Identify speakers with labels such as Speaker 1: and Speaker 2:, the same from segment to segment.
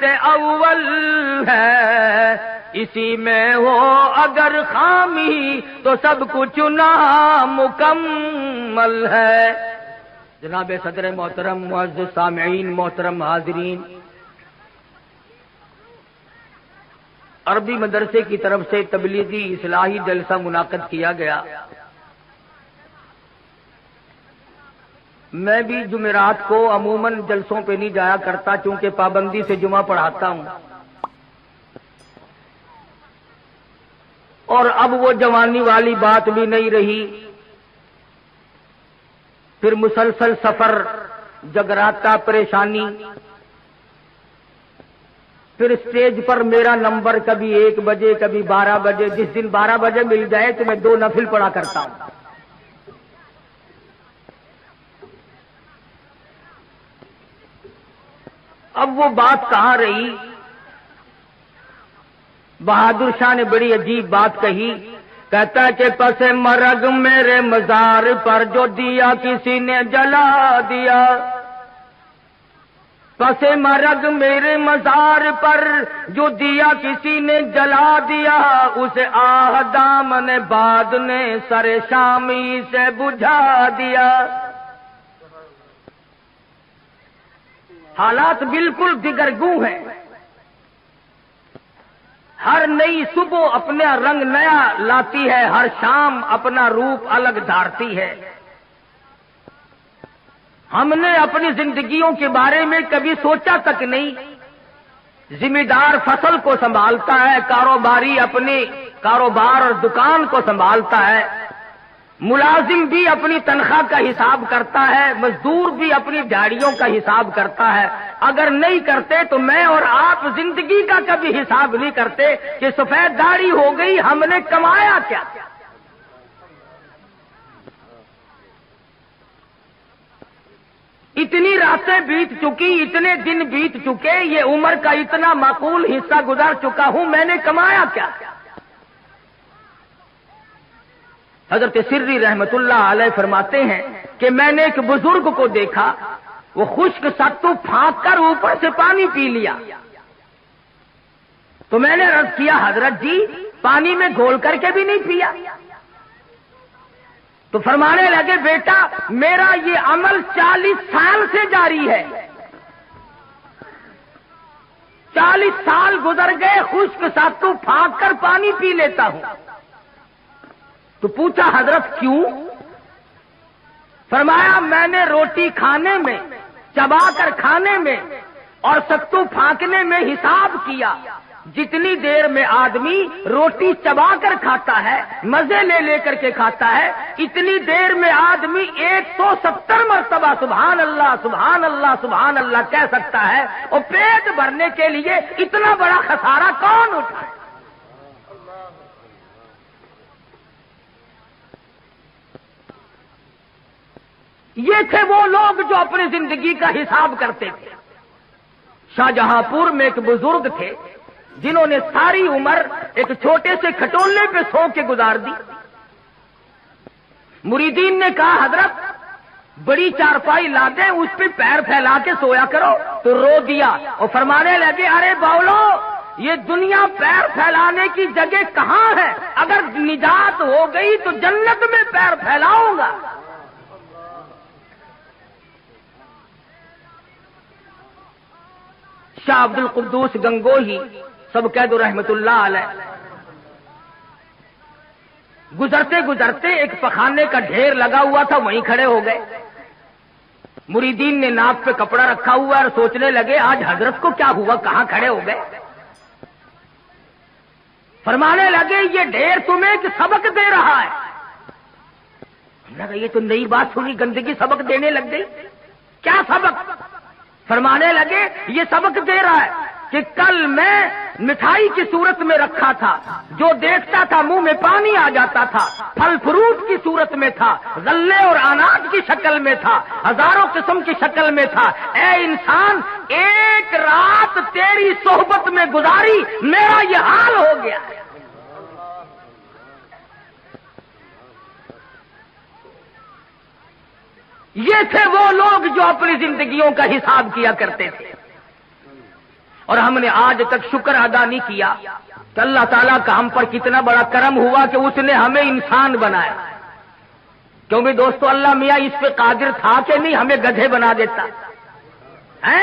Speaker 1: شرط اول ہے، اسی میں ہو اگر خامی تو سب کچھ نامکمل ہے۔ جناب صدر محترم، معزز سامعین، محترم حاضرین، عربی مدرسے کی طرف سے تبلیغی اصلاحی جلسہ منعقد کیا گیا۔ میں بھی جمعرات کو عموماً جلسوں پہ نہیں جایا کرتا چونکہ پابندی سے جمعہ پڑھاتا ہوں، اور اب وہ جوانی والی بات بھی نہیں رہی۔ پھر مسلسل سفر، جگراتا، پریشانی، پھر اسٹیج پر میرا نمبر کبھی 1 بجے کبھی 12 بجے، جس دن 12 بجے مل جائے تو میں 2 نفل پڑھا کرتا ہوں۔ اب وہ بات کہاں رہی؟ بہادر شاہ نے بڑی عجیب بات کہی، کہتا ہے کہ پس مرگ میرے مزار پر جو دیا کسی نے جلا دیا، پس مرگ میرے مزار پر جو دیا کسی نے جلا دیا، اسے آہ دامن باد نے سر شامی سے بجھا دیا۔ حالات بالکل دگرگوں ہیں، ہر نئی صبح اپنا رنگ نیا لاتی ہے، ہر شام اپنا روپ الگ دھارتی ہے۔ ہم نے اپنی زندگیوں کے بارے میں کبھی سوچا تک نہیں۔ ذمہ دار فصل کو سنبھالتا ہے، کاروباری اپنے کاروبار اور دکان کو سنبھالتا ہے، ملازم بھی اپنی تنخواہ کا حساب کرتا ہے، مزدور بھی اپنی دیہڑیوں کا حساب کرتا ہے۔ اگر نہیں کرتے تو میں اور آپ زندگی کا کبھی حساب نہیں کرتے کہ سفید داڑھی ہو گئی، ہم نے کمایا کیا؟ اتنی راتیں بیت چکی، اتنے دن بیت چکے، یہ عمر کا اتنا معقول حصہ گزر چکا ہوں، میں نے کمایا کیا؟ حضرت سری رحمت اللہ علیہ فرماتے ہیں کہ میں نے ایک بزرگ کو دیکھا، وہ خشک ستو پھانک کر اوپر سے پانی پی لیا۔ تو میں نے عرض کیا، حضرت جی پانی میں گھول کر کے بھی نہیں پیا؟ تو فرمانے لگے، بیٹا میرا یہ عمل 40 سال سے جاری ہے، 40 سال گزر گئے، خشک ستو پھانک کر پانی پی لیتا ہوں۔ تو پوچھا حضرت کیوں؟ فرمایا میں نے روٹی کھانے میں، چبا کر کھانے میں اور ستو پھانکنے میں حساب کیا، جتنی دیر میں آدمی روٹی چبا کر کھاتا ہے، مزے لے لے کر کے کھاتا ہے، اتنی دیر میں آدمی 170 مرتبہ سبحان اللہ سبحان اللہ سبحان اللہ کہہ سکتا ہے، اور پیٹ بھرنے کے لیے اتنا بڑا خسارہ کون اٹھائے؟ یہ تھے وہ لوگ جو اپنی زندگی کا حساب کرتے تھے۔ شاہجہاں پور میں ایک بزرگ تھے جنہوں نے ساری عمر ایک چھوٹے سے کھٹولے پہ سو کے گزار دی۔ مریدین نے کہا، حضرت بڑی چارپائی لا دیں، اس پہ پیر پھیلا کے سویا کرو، تو رو دیا اور فرمانے لگے، ارے باولو یہ دنیا پیر پھیلانے کی جگہ کہاں ہے؟ اگر نجات ہو گئی تو جنت میں پیر پھیلاؤں گا۔ شاہ عبد القدوس گنگوہی سب کہہ دو رحمت اللہ علیہ، گزرتے گزرتے ایک پخانے کا ڈھیر لگا ہوا تھا، وہیں کھڑے ہو گئے۔ مریدین نے ناک پہ کپڑا رکھا ہوا اور سوچنے لگے آج حضرت کو کیا ہوا، کہاں کھڑے ہو گئے؟ فرمانے لگے یہ ڈھیر تمہیں ایک سبق دے رہا ہے۔ یہ تو نئی بات سنی، گندگی سبق دینے لگ گئی، کیا سبق؟ فرمانے لگے یہ سبق دے رہا ہے کہ کل میں مٹھائی کی صورت میں رکھا تھا، جو دیکھتا تھا منہ میں پانی آ جاتا تھا، پھل فروٹ کی صورت میں تھا، غلے اور اناج کی شکل میں تھا، ہزاروں قسم کی شکل میں تھا۔ اے انسان، ایک رات تیری صحبت میں گزاری، میرا یہ حال ہو گیا۔ یہ تھے وہ لوگ جو اپنی زندگیوں کا حساب کیا کرتے تھے۔ اور ہم نے آج تک شکر ادا نہیں کیا کہ اللہ تعالیٰ کا ہم پر کتنا بڑا کرم ہوا کہ اس نے ہمیں انسان بنایا. کیونکہ دوستو اللہ میاں اس پہ قادر تھا کہ نہیں ہمیں گدھے بنا دیتا ہے؟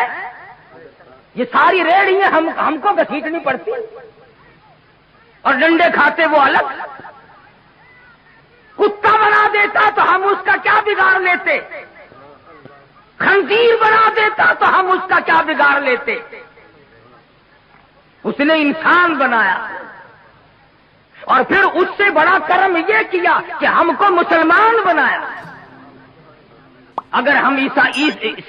Speaker 1: یہ ساری ریڑیاں ہم کو گھسیٹنی پڑتی اور ڈنڈے کھاتے وہ الگ. کتا بنا دیتا تو ہم اس کا کیا بگاڑ لیتے, خنزیر بنا دیتا تو ہم اس کا کیا بگاڑ لیتے. اس نے انسان بنایا اور پھر اس سے بڑا کرم یہ کیا کہ ہم کو مسلمان بنایا. اگر ہم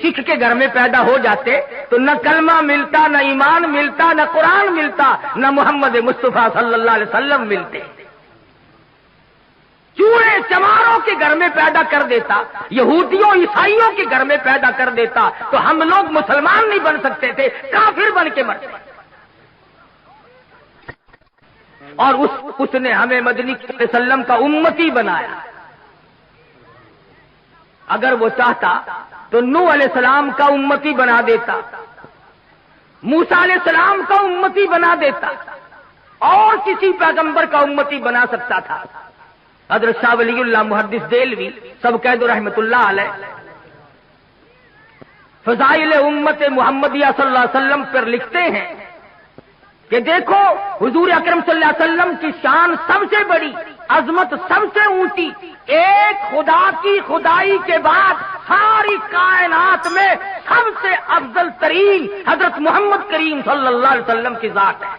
Speaker 1: سکھ کے گھر میں پیدا ہو جاتے تو نہ کلمہ ملتا, نہ ایمان ملتا, نہ قرآن ملتا, نہ محمد مصطفیٰ صلی اللہ علیہ وسلم ملتے. چوڑے چماروں کے گھر میں پیدا کر دیتا, یہودیوں عیسائیوں کے گھر میں پیدا کر دیتا تو ہم لوگ مسلمان نہیں بن سکتے تھے, کافر بن کے مرتے. اور اس نے ہمیں مدنی صلی اللہ علیہ وسلم کا امتی بنایا. اگر وہ چاہتا تو نوح علیہ السلام کا امتی بنا دیتا, موسیٰ علیہ السلام کا امتی بنا دیتا, اور کسی پیغمبر کا امتی بنا سکتا تھا. حضرت شاہ ولی اللہ محدث دہلوی سب قید رحمت اللہ علیہ فضائل امت محمدیہ صلی اللہ علیہ وسلم پر لکھتے ہیں کہ دیکھو حضور اکرم صلی اللہ علیہ وسلم کی شان سب سے بڑی, عظمت سب سے اونچی, ایک خدا کی خدائی کے بعد ساری کائنات میں سب سے افضل ترین حضرت محمد کریم صلی اللہ علیہ وسلم کی ذات ہے.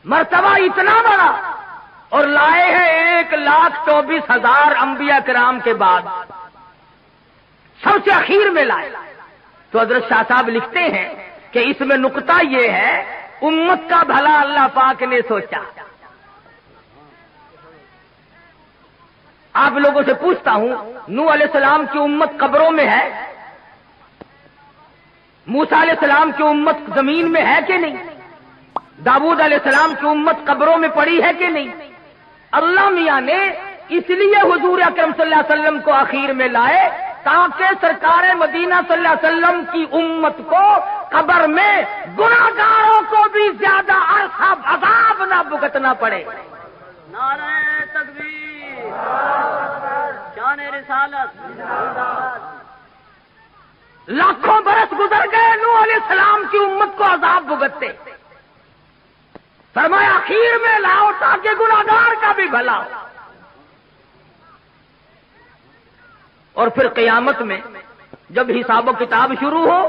Speaker 1: مرتبہ اتنا بڑا اور لائے ہیں 1,24,000 انبیاء کرام کے بعد, سب سے اخیر میں لائے. تو حضرت شاہ صاحب لکھتے ہیں کہ اس میں نقطہ یہ ہے امت کا بھلا اللہ پاک نے سوچا. آپ لوگوں سے پوچھتا ہوں, نوح علیہ السلام کی امت قبروں میں ہے, موسیٰ علیہ السلام کی امت زمین میں ہے کہ نہیں, داؤد علیہ السلام کی امت قبروں میں پڑی ہے کہ نہیں. اللہ میاں نے اس لیے حضور اکرم صلی اللہ علیہ وسلم کو اخیر میں لائے تاکہ سرکار مدینہ صلی اللہ علیہ وسلم کی امت کو قبر میں گناہگاروں کو بھی زیادہ عرصہ عذاب نہ بھگتنا پڑے.
Speaker 2: نعرہ تکبیر, شان رسالت.
Speaker 1: لاکھوں برس گزر گئے نوح علیہ السلام کی امت کو عذاب بھگتتے, فرمایا اخیر میں لاؤ تاکہ گناہگار کا بھی بھلا ہو. اور پھر قیامت میں جب حساب و کتاب شروع ہو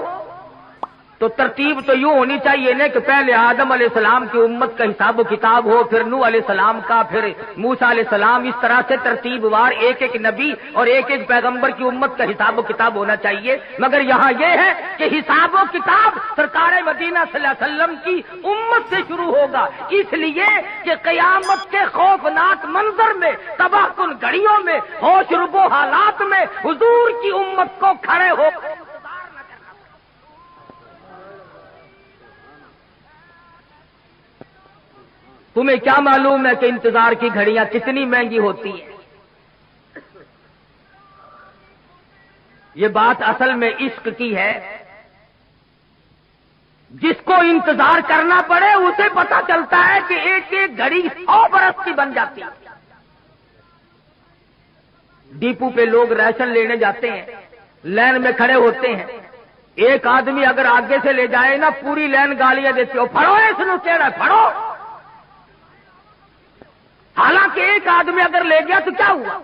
Speaker 1: تو ترتیب تو یوں ہونی چاہیے نا کہ پہلے آدم علیہ السلام کی امت کا حساب و کتاب ہو, پھر نوح علیہ السلام کا, پھر موسیٰ علیہ السلام. اس طرح سے ترتیب وار ایک ایک نبی اور ایک ایک پیغمبر کی امت کا حساب و کتاب ہونا چاہیے. مگر یہاں یہ ہے کہ حساب و کتاب سرکار مدینہ صلی اللہ علیہ وسلم کی امت سے شروع ہوگا, اس لیے کہ قیامت کے خوفناک منظر میں, تباہ کن گھڑیوں میں, ہوش ربو حالات میں حضور کی امت کو کھڑے ہو. تمہیں کیا معلوم ہے کہ انتظار کی گھڑیاں کتنی مہنگی ہوتی ہیں. یہ بات اصل میں عشق کی ہے. جس کو انتظار کرنا پڑے اسے پتا چلتا ہے کہ ایک ایک گھڑی 100 برس کی بن جاتی ہے. ڈیپو پہ لوگ راشن لینے جاتے ہیں, لائن میں کھڑے ہوتے ہیں. ایک آدمی اگر آگے سے لے جائے نا, پوری لائن گالیاں دیتی ہو, پھڑو اس نو کہہ رہا ہے پھڑو. حالانکہ ایک آدمی اگر لے گیا تو کیا ہوا,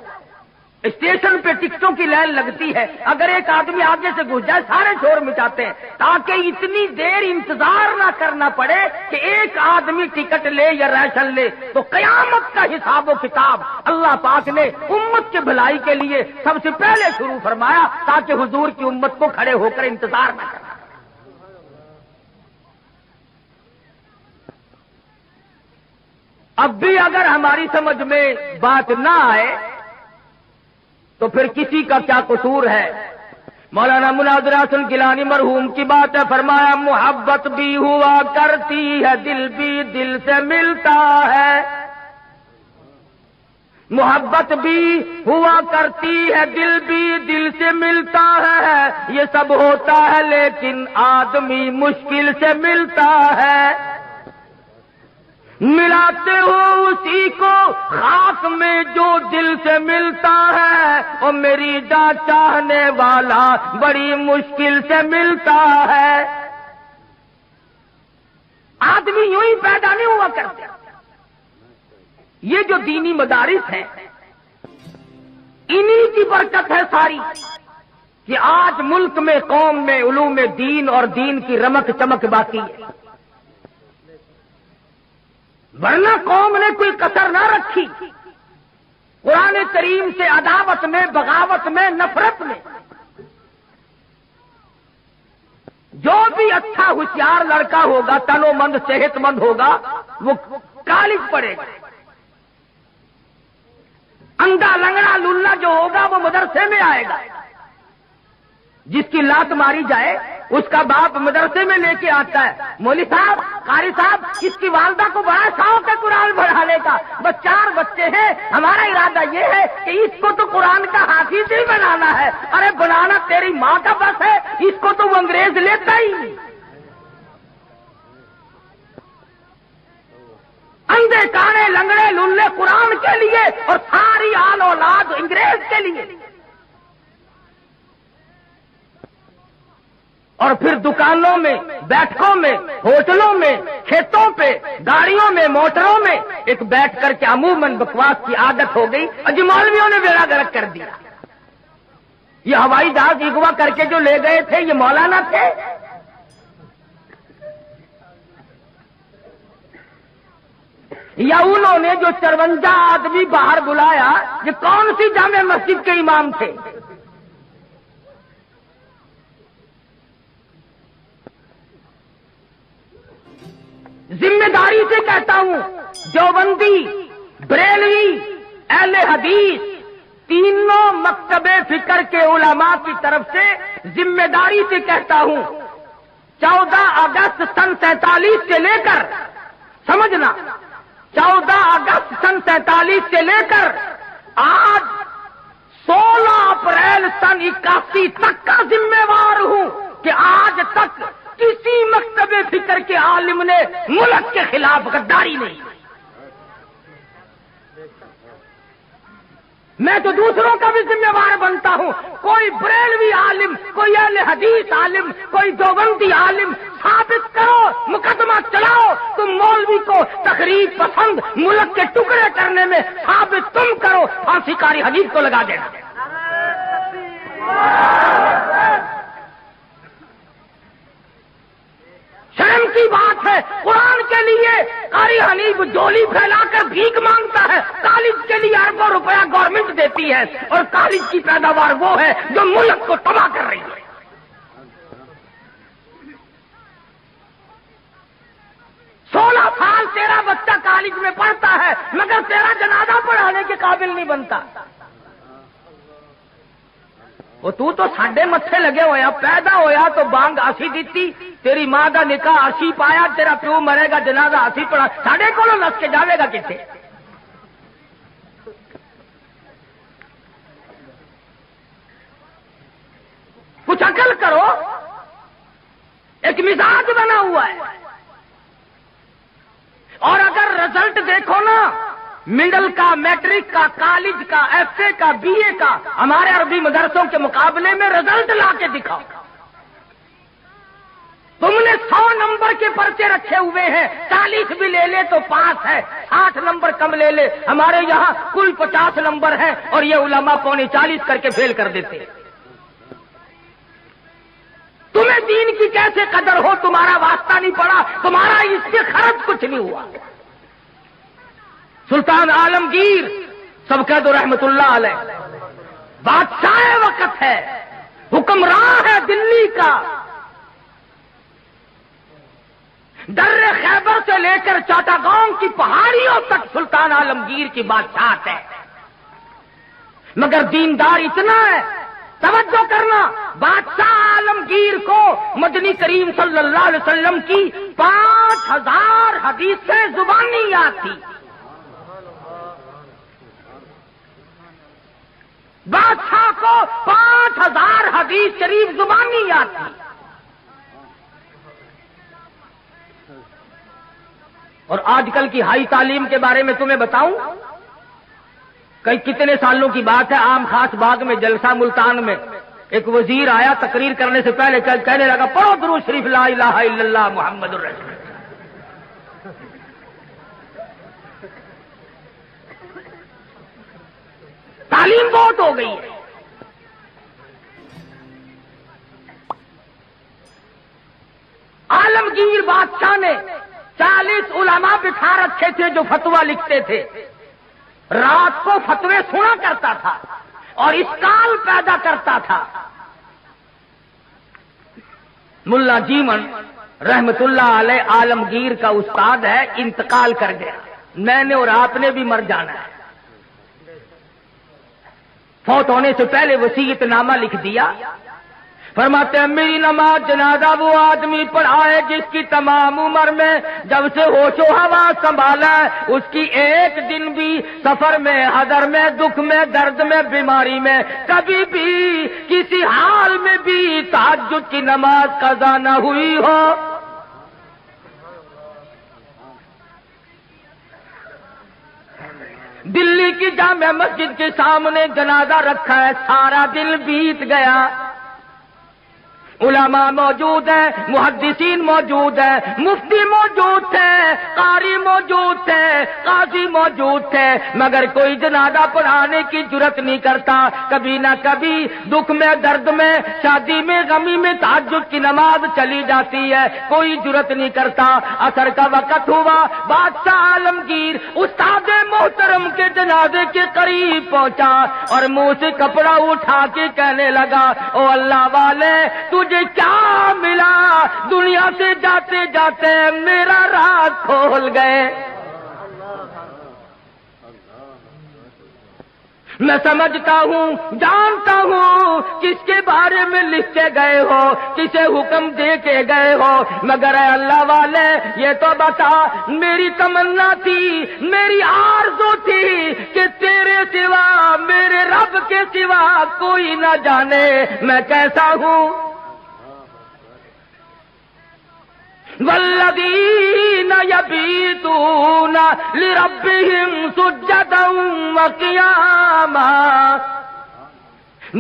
Speaker 1: اسٹیشن پہ ٹکٹوں کی لائن لگتی ہے, اگر ایک آدمی آگے سے گھس جائے سارے شور مچاتے ہیں تاکہ اتنی دیر انتظار نہ کرنا پڑے کہ ایک آدمی ٹکٹ لے یا راشن لے. تو قیامت کا حساب و کتاب اللہ پاک نے امت کے بھلائی کے لیے سب سے پہلے شروع فرمایا تاکہ حضور کی امت کو کھڑے ہو کر انتظار نہ کرنا. اب بھی اگر ہماری سمجھ میں بات نہ آئے تو پھر کسی کا کیا قصور ہے. مولانا مناظر حسن گیلانی مرحوم کی بات ہے, فرمایا محبت بھی ہوا کرتی ہے, دل بھی دل سے ملتا ہے, محبت بھی ہوا کرتی ہے، دل بھی دل سے ملتا ہے، یہ سب ہوتا ہے لیکن آدمی مشکل سے ملتا ہے۔ ملاتے ہو اسی کو خاک میں جو دل سے ملتا ہے، اور میری جان چاہنے والا بڑی مشکل سے ملتا ہے۔ آدمی یوں ہی پیدا نہیں ہوا کرتے۔ یہ جو دینی مدارس ہیں انہی کی برکت ہے ساری، کہ آج ملک میں قوم میں علوم دین اور دین کی رمک چمک باقی ہے، ورنہ قوم نے کوئی کسر نہ رکھی قرآن کریم سے عداوت میں، بغاوت میں، نفرت میں۔ جو بھی اچھا ہوشیار لڑکا ہوگا، تنو مند صحت مند ہوگا، وہ کالج پڑھے گا۔ اندھا لنگڑا للہ جو ہوگا وہ مدرسے میں آئے گا۔ جس کی لات ماری جائے اس کا باپ مدرسے میں لے کے آتا ہے، مولوی صاحب، قاری صاحب، اس کی والدہ کو بڑا شوق ہے قرآن پڑھانے کا، بس 4 بچے ہیں، ہمارا ارادہ یہ ہے کہ اس کو تو قرآن کا حافظ ہی بنانا ہے۔ ارے بنانا تیری ماں کا بس ہے، اس کو تو وہ انگریز لیتا ہی نہیں۔ اندھے کانے لنگڑے للے قرآن کے لیے اور ساری آل اولاد انگریز کے لیے۔ اور پھر دکانوں میں، بیٹھکوں میں، ہوٹلوں میں، کھیتوں پہ، گاڑیوں میں، موٹروں میں ایک بیٹھ کر کے عموماً بکواس کی عادت ہو گئی، اور مولویوں نے بیڑا گرک کر دیا۔ یہ ہوائی جہاز اغوا کر کے جو لے گئے تھے یہ مولانا تھے؟ یا انہوں نے جو 54 آدمی باہر بلایا یہ کون سی جامع مسجد کے امام تھے؟ ذمہ داری سے کہتا ہوں، دیوبندی، بریلوی، اہل حدیث، تینوں مکتب فکر کے علماء کی طرف سے ذمہ داری سے کہتا ہوں، 14 اگست سن 47 سے لے کر، سمجھنا، 14 اگست سن 47 سے لے کر آج 16 اپریل سن 81 تک کا ذمہ وار ہوں کہ آج تک کسی مکتب فکر کے عالم نے ملک کے خلاف غداری نہیں۔ میں تو دوسروں کا بھی ذمہ وار بنتا ہوں۔ کوئی بریلوی عالم، کوئی اہل حدیث عالم، کوئی دیوبندی عالم ثابت کرو، مقدمہ چلاؤ۔ تم مولوی کو تقریب پسند ملک کے ٹکڑے کرنے میں ثابت تم کرو، پھانسی کاری حدیث کو لگا دینا۔ شرم کی بات ہے، قرآن کے لیے قاری حنیف جولی پھیلا کر بھیک مانگتا ہے، کالج کے لیے اربوں روپیہ گورنمنٹ دیتی ہے، اور کالج کی پیداوار وہ ہے جو ملک کو تباہ کر رہی ہے۔ 16 سال تیرا بچہ کالج میں پڑھتا ہے مگر تیرا جنازہ پڑھانے کے قابل نہیں بنتا۔ وہ تو ساڈے متھے لگے ہویا، پیدا ہویا تو بانگ اسی دیتی، تیری ماں دا نکاح اسی پایا، تیرا پیو مرے گا جنازہ اسی پڑھا، ساڈے کولوں نس کے جاوے گا کتے؟ کچھ عقل کرو، ایک مزاج بنا ہوا ہے۔ اور اگر رزلٹ دیکھو نا، مڈل کا، میٹرک کا، کالج کا، ایف اے کا، بی اے کا، ہمارے عربی مدرسوں کے مقابلے میں رزلٹ لا کے دکھاؤ۔ تم نے 100 نمبر کے پرچے رکھے ہوئے ہیں، 40 بھی لے لے تو پاس ہے، 60 نمبر کم لے لے، ہمارے یہاں کل 50 نمبر ہیں اور یہ علماء 40 کر کے فیل کر دیتے۔ تمہیں دین کی کیسے قدر ہو؟ تمہارا واسطہ نہیں پڑا، تمہارا اس سے خرچ کچھ نہیں ہوا۔ سلطان عالمگیر سب کہہ دو رحمت اللہ علیہ، بادشاہ وقت ہے، حکمراں ہے دلی کا، در خیبر سے لے کر چاٹاگاؤں کی پہاڑیوں تک سلطان عالمگیر کی بادشاہت ہے، مگر دیندار اتنا ہے، توجہ کرنا، بادشاہ عالمگیر کو مدنی کریم صلی اللہ علیہ وسلم کی 5000 حدیثیں زبانی یاد تھی۔ بادشاہ کو 5000 حدیث شریف زبانی یاد تھی. اور آج کل کی ہائی تعلیم کے بارے میں تمہیں بتاؤں، کئی کتنے سالوں کی بات ہے، عام خاص باغ میں جلسہ ملتان میں ایک وزیر آیا، تقریر کرنے سے پہلے کہنے لگا پڑھو درود شریف لا الہ الا اللہ محمد الرسول. تعلیم بہت ہو گئی ہے. عالمگیر بادشاہ نے 40 علماء بٹھا رکھے تھے جو فتویٰ لکھتے تھے. رات کو فتوے سنا کرتا تھا اور اشکال پیدا کرتا تھا. ملا جیمن رحمت اللہ علیہ عالمگیر کا استاد ہے، انتقال کر گیا. میں نے اور آپ نے بھی مر جانا ہے. فوت ہونے سے پہلے وصیت نامہ لکھ دیا. فرماتے ہیں میری نماز جنازہ وہ آدمی پڑھائے جس کی تمام عمر میں جب سے ہوش و حواس سنبھالا ہے اس کی ایک دن بھی سفر میں، حضر میں، دکھ میں، درد میں، بیماری میں کبھی بھی کسی حال میں بھی تہجد کی نماز قضا نہ ہوئی ہو. دلی کی جامع مسجد کے سامنے جنازہ رکھا ہے، سارا دن بیت گیا. علماء موجود ہیں، محدثین موجود ہیں، مفتی موجود تھے، قاری موجود تھے، قاضی موجود تھے، مگر کوئی جنازہ پڑھانے کی جرت نہیں کرتا. کبھی نہ کبھی دکھ میں، درد میں، شادی میں، غمی میں تہجد کی نماز چلی جاتی ہے، کوئی جرت نہیں کرتا. عصر کا وقت ہوا، بادشاہ عالمگیر استاد محترم کے جنازے کے قریب پہنچا اور منہ سے کپڑا اٹھا کے کہنے لگا او اللہ والے تجھے کیا ملا؟ دنیا سے جاتے جاتے میرا راز کھول گئے. میں سمجھتا ہوں، جانتا ہوں کس کے بارے میں لکھ کے گئے ہو، کسے حکم دے کے گئے ہو، مگر اے اللہ والے یہ تو بتا، میری تمنا تھی، میری آرزو تھی کہ تیرے سوا، میرے رب کے سوا کوئی نہ جانے میں کیسا ہوں. والذین یبیتون لربہم سجدا وقیاما.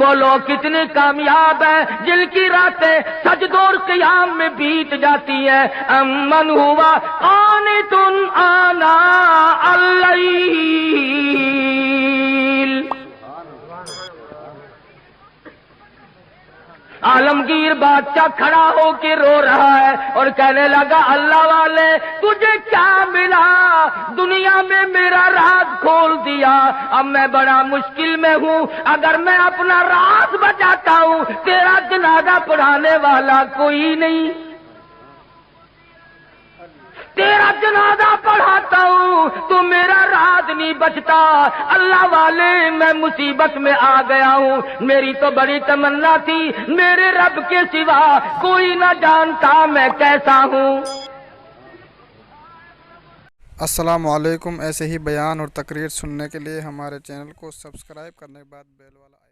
Speaker 1: وہ لوگ کتنے کامیاب ہیں جن کی راتیں سجدوں اور قیام میں بیت جاتی ہیں. امن ہوا قانت آناء اللیل. عالمگیر بادشاہ کھڑا ہو کے رو رہا ہے اور کہنے لگا اللہ والے تجھے کیا ملا؟ دنیا میں میرا راز کھول دیا، اب میں بڑا مشکل میں ہوں. اگر میں اپنا راز بچاتا ہوں تیرا جنازہ پڑھانے والا کوئی نہیں، تیرا جنازہ پڑھاتا ہوں تو میرا راز نہیں بچتا. اللہ والے میں مصیبت میں آ گیا ہوں. میری تو بڑی تمنا تھی میرے رب کے سوا کوئی نہ جانتا میں کیسا ہوں.
Speaker 3: السلام علیکم. ایسے ہی بیان اور تقریر سننے کے لیے ہمارے چینل کو سبسکرائب کرنے کے بعد بیل والا